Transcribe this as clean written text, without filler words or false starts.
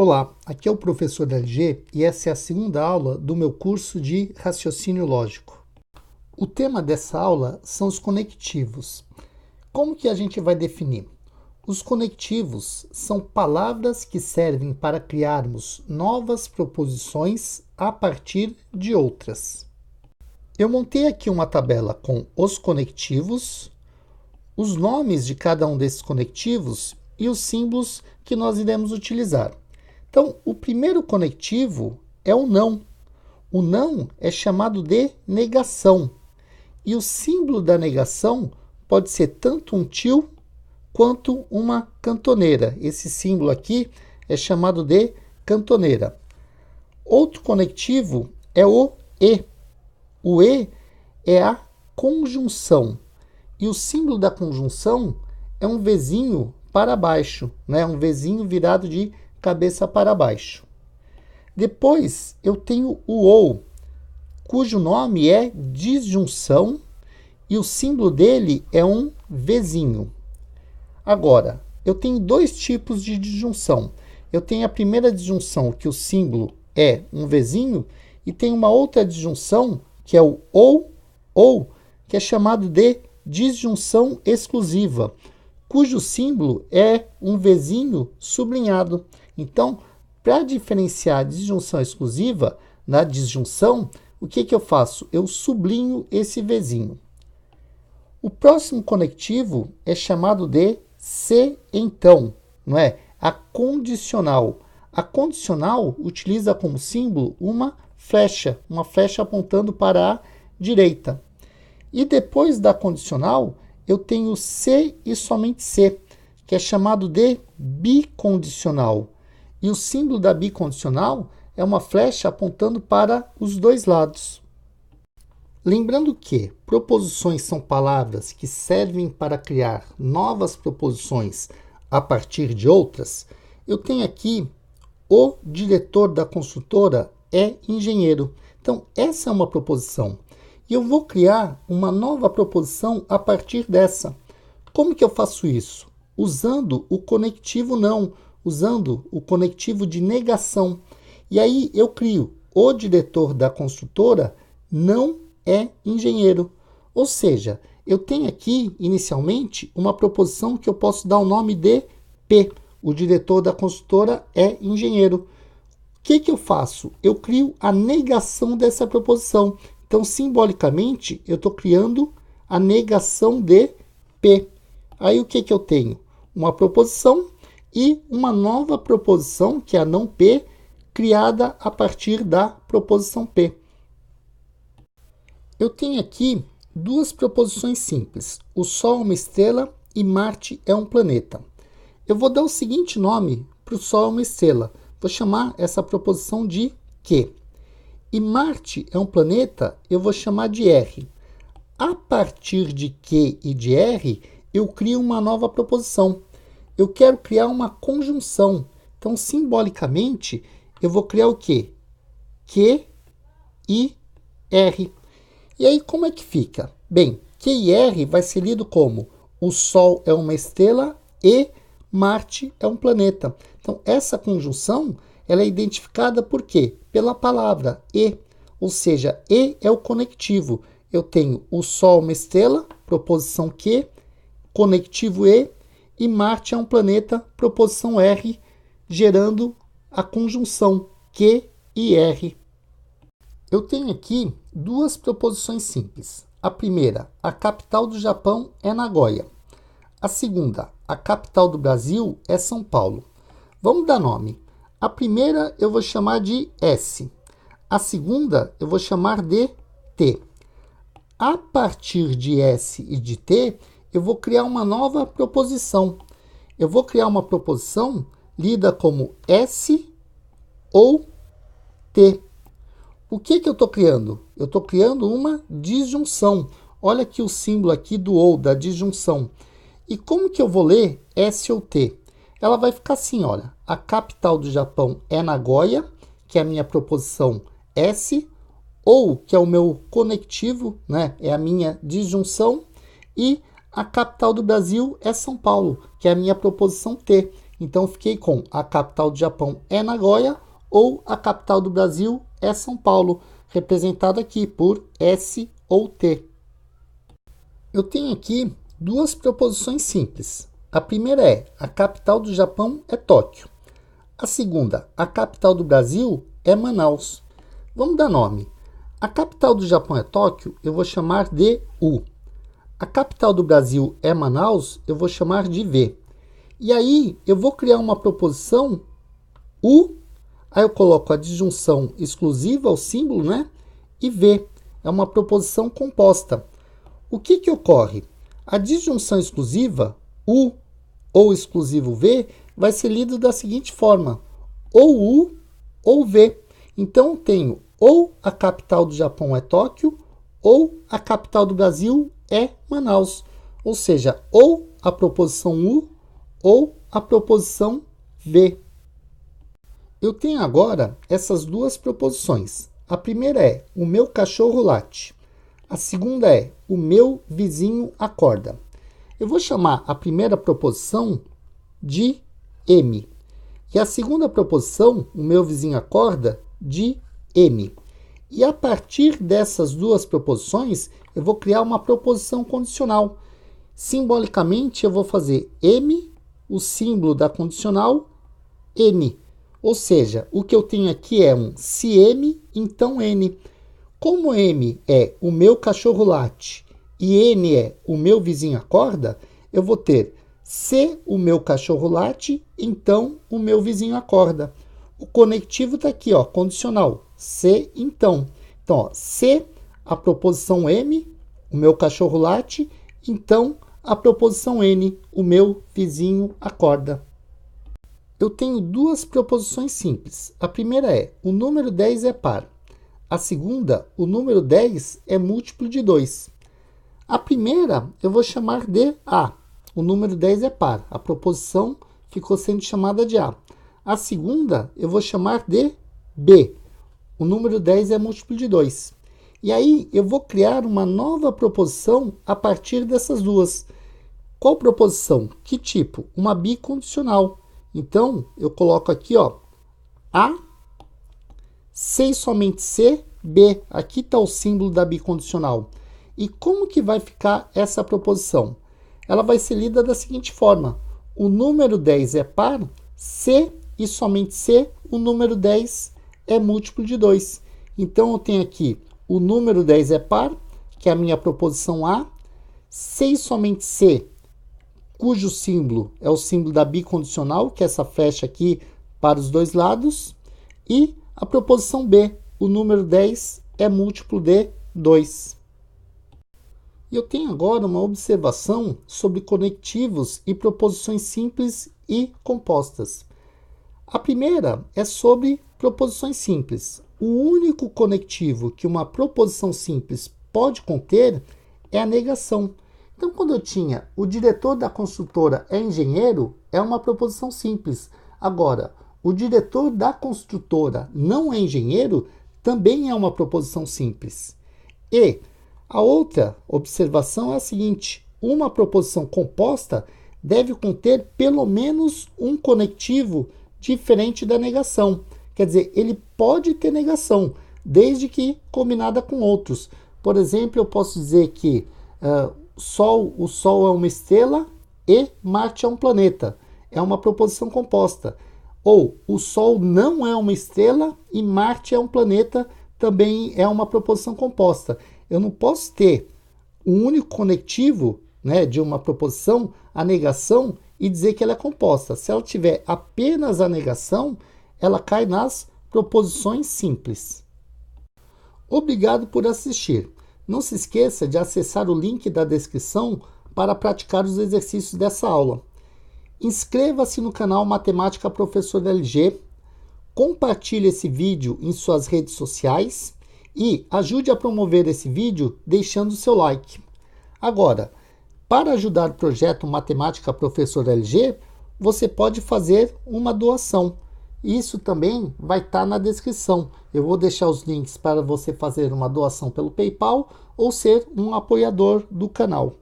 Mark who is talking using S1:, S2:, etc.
S1: Olá, aqui é o professor LG e essa é a segunda aula do meu curso de raciocínio lógico. O tema dessa aula são os conectivos. Como que a gente vai definir? Os conectivos são palavras que servem para criarmos novas proposições a partir de outras. Eu montei aqui uma tabela com os conectivos, os nomes de cada um desses conectivos e os símbolos que nós iremos utilizar. Então, o primeiro conectivo é o não. O não é chamado de negação. E o símbolo da negação pode ser tanto um tio quanto uma cantoneira. Esse símbolo aqui é chamado de cantoneira. Outro conectivo é o e. O e é a conjunção. E o símbolo da conjunção é um Vzinho para baixo, né? Um Vzinho virado de cabeça para baixo. Depois eu tenho o ou, cujo nome é disjunção e o símbolo dele é um Vzinho. Agora, eu tenho dois tipos de disjunção. Eu tenho a primeira disjunção, que o símbolo é um Vzinho, e tem uma outra disjunção, que é o ou, que é chamado de disjunção exclusiva, cujo símbolo é um Vzinho sublinhado. Então, para diferenciar a disjunção exclusiva da disjunção, o que eu faço? Eu sublinho esse Vzinho. O próximo conectivo é chamado de se então, não é? A condicional. A condicional utiliza como símbolo uma flecha apontando para a direita. E depois da condicional, eu tenho se e somente se, que é chamado de bicondicional. E o símbolo da bicondicional é uma flecha apontando para os dois lados. Lembrando que proposições são palavras que servem para criar novas proposições a partir de outras, eu tenho aqui o diretor da construtora é engenheiro. Então, essa é uma proposição. E eu vou criar uma nova proposição a partir dessa. Como que eu faço isso? Usando o conectivo não, usando o conectivo de negação. E aí eu crio o diretor da construtora não é engenheiro. Ou seja, eu tenho aqui, inicialmente, uma proposição que eu posso dar o nome de P. O diretor da construtora é engenheiro. O que eu faço? Eu crio a negação dessa proposição. Então, simbolicamente, eu estou criando a negação de P. Aí, o que eu tenho? Uma proposição e uma nova proposição, que é a não P, criada a partir da proposição P. Eu tenho aqui duas proposições simples. O Sol é uma estrela e Marte é um planeta. Eu vou dar o seguinte nome para o Sol é uma estrela. Vou chamar essa proposição de Q. E Marte é um planeta, eu vou chamar de R. A partir de Q e de R, eu crio uma nova proposição. Eu quero criar uma conjunção. Então, simbolicamente, eu vou criar o quê? Q e R. E aí, como é que fica? Bem, Q e R vai ser lido como o Sol é uma estrela e Marte é um planeta. Então, essa conjunção ela é identificada por quê? Pela palavra e, ou seja, e é o conectivo. Eu tenho o Sol, uma estrela, proposição Q, conectivo e Marte é um planeta, proposição R, gerando a conjunção Q e R. Eu tenho aqui duas proposições simples. A primeira, a capital do Japão é Nagoya. A segunda, a capital do Brasil é São Paulo. Vamos dar nome. A primeira eu vou chamar de S. A segunda eu vou chamar de T. A partir de S e de T, eu vou criar uma nova proposição. Eu vou criar uma proposição lida como S ou T. O que eu estou criando? Eu estou criando uma disjunção. Olha aqui o símbolo aqui do ou, da disjunção. E como que eu vou ler S ou T? Ela vai ficar assim, olha. A capital do Japão é Nagoya, que é a minha proposição S, ou, que é o meu conectivo, né? É a minha disjunção, e a capital do Brasil é São Paulo, que é a minha proposição T. Então, fiquei com a capital do Japão é Nagoya ou a capital do Brasil é São Paulo, representado aqui por S ou T. Eu tenho aqui duas proposições simples. A primeira é: a capital do Japão é Tóquio. A segunda: a capital do Brasil é Manaus. Vamos dar nome. A capital do Japão é Tóquio, eu vou chamar de U. A capital do Brasil é Manaus, eu vou chamar de V. E aí, eu vou criar uma proposição U, aí eu coloco a disjunção exclusiva, o símbolo, né? E V, é uma proposição composta. O que ocorre? A disjunção exclusiva, U ou exclusivo V, vai ser lido da seguinte forma: ou U ou V. Então, eu tenho ou a capital do Japão é Tóquio, ou a capital do Brasil é Manaus. Ou seja, ou a proposição U ou a proposição V. Eu tenho agora essas duas proposições. A primeira é: o meu cachorro late. A segunda é: o meu vizinho acorda. Eu vou chamar a primeira proposição de M. E a segunda proposição, o meu vizinho acorda, de M. E a partir dessas duas proposições, eu vou criar uma proposição condicional. Simbolicamente, eu vou fazer M, o símbolo da condicional, N. Ou seja, o que eu tenho aqui é um se M, então N. Como M é o meu cachorro late e N é o meu vizinho acorda, eu vou ter se o meu cachorro late, então o meu vizinho acorda. O conectivo está aqui, ó, condicional. Se, então. Então, ó, se a proposição M, o meu cachorro late, então a proposição N, o meu vizinho acorda. Eu tenho duas proposições simples. A primeira é: o número 10 é par. A segunda, o número 10 é múltiplo de 2. A primeira eu vou chamar de A. O número 10 é par. A proposição ficou sendo chamada de A. A segunda eu vou chamar de B. O número 10 é múltiplo de 2. E aí eu vou criar uma nova proposição a partir dessas duas. Qual proposição? Que tipo? Uma bicondicional. Então, eu coloco aqui, ó, A, C e somente C, B. Aqui está o símbolo da bicondicional. E como que vai ficar essa proposição? Ela vai ser lida da seguinte forma: o número 10 é par, C e somente C, o número 10 é múltiplo de 2. Então, eu tenho aqui o número 10 é par, que é a minha proposição A, C e somente C, cujo símbolo é o símbolo da bicondicional, que é essa flecha aqui para os dois lados, e a proposição B, o número 10 é múltiplo de 2. E eu tenho agora uma observação sobre conectivos e proposições simples e compostas. A primeira é sobre proposições simples. O único conectivo que uma proposição simples pode conter é a negação. Então, quando eu tinha o diretor da construtora é engenheiro, é uma proposição simples. Agora, o diretor da construtora não é engenheiro, também é uma proposição simples. E a outra observação é a seguinte: uma proposição composta deve conter pelo menos um conectivo diferente da negação. Quer dizer, ele pode ter negação, desde que combinada com outros. Por exemplo, eu posso dizer que o Sol é uma estrela e Marte é um planeta. É uma proposição composta. Ou o Sol não é uma estrela e Marte é um planeta, também é uma proposição composta. Eu não posso ter um único conectivo, né, de uma proposição, a negação, e dizer que ela é composta. Se ela tiver apenas a negação, ela cai nas proposições simples. Obrigado por assistir. Não se esqueça de acessar o link da descrição para praticar os exercícios dessa aula. Inscreva-se no canal Matemática Professor LG, compartilhe esse vídeo em suas redes sociais e ajude a promover esse vídeo deixando seu like. Agora, para ajudar o projeto Matemática Professor LG, você pode fazer uma doação. Isso também vai estar na descrição. Eu vou deixar os links para você fazer uma doação pelo PayPal ou ser um apoiador do canal.